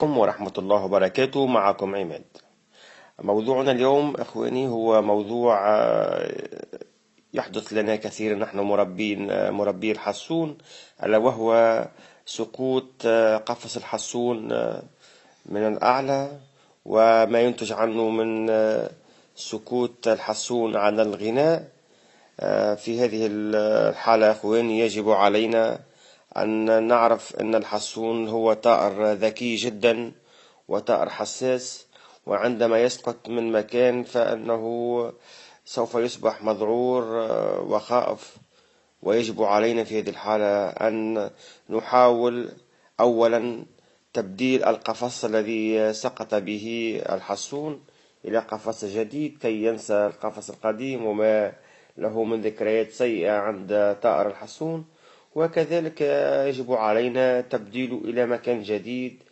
عليكم ورحمة الله وبركاته. معكم عماد. موضوعنا اليوم إخواني هو موضوع يحدث لنا كثيرا نحن مربي الحسون، ألا وهو سقوط قفص الحسون من الأعلى، وما ينتج عنه من سكوت الحسون عن الغناء. في هذه الحالة إخواني يجب علينا أن نعرف أن الحسون هو طائر ذكي جدا وطائر حساس، وعندما يسقط من مكان فإنه سوف يصبح مذعور وخائف. ويجب علينا في هذه الحالة أن نحاول أولا تبديل القفص الذي سقط به الحسون إلى قفص جديد كي ينسى القفص القديم وما له من ذكريات سيئة عند طائر الحسون. وكذلك يجب علينا تبديله إلى مكان جديد.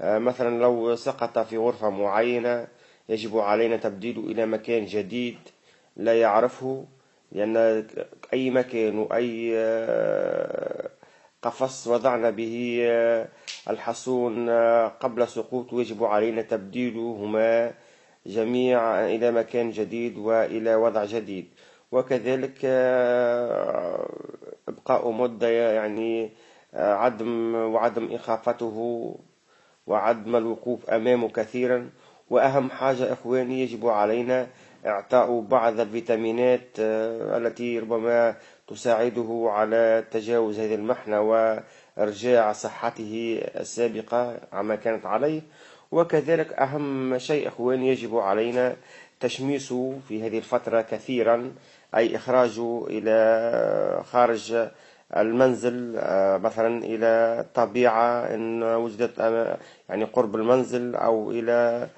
مثلا لو سقط في غرفة معينة يجب علينا تبديله إلى مكان جديد لا يعرفه، لأن أي مكان وأي قفص وضعنا به الحصون قبل سقوطه يجب علينا تبديلهما جميعا إلى مكان جديد وإلى وضع جديد. وكذلك إبقاء مدة، يعني عدم إخافته وعدم الوقوف أمامه كثيرا. وأهم حاجة إخواني يجب علينا إعطاء بعض الفيتامينات التي ربما تساعده على تجاوز هذه المحنة وإرجاع صحته السابقة عما كانت عليه. وكذلك أهم شيء إخواني يجب علينا تشميسه في هذه الفترة كثيرا، أي إخراجه إلى خارج المنزل، مثلا إلى الطبيعة إن وجدت يعني قرب المنزل، أو إلى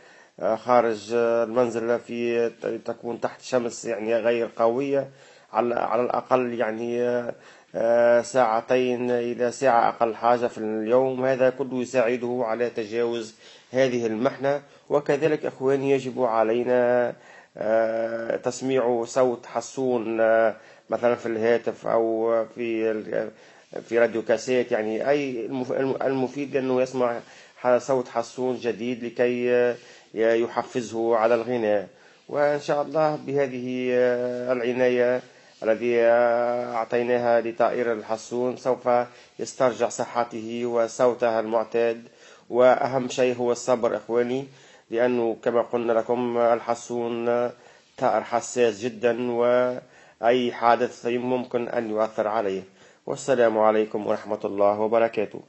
خارج المنزل في تكون تحت شمس يعني غير قوية، على الأقل يعني ساعتين إلى ساعة أقل حاجة في اليوم. هذا كله يساعده على تجاوز هذه المحنة. وكذلك إخواني يجب علينا تسميع صوت حسون مثلا في الهاتف أو في راديو كاسيت، يعني أي المفيد أنه يسمع صوت حسون جديد لكي يحفزه على الغناء. وإن شاء الله بهذه العناية الذي أعطيناها لطائر الحسون سوف يسترجع صحته وصوته المعتاد. وأهم شيء هو الصبر إخواني، لأنه كما قلنا لكم الحسون طائر حساس جدا وأي حادث ممكن أن يؤثر عليه. والسلام عليكم ورحمة الله وبركاته.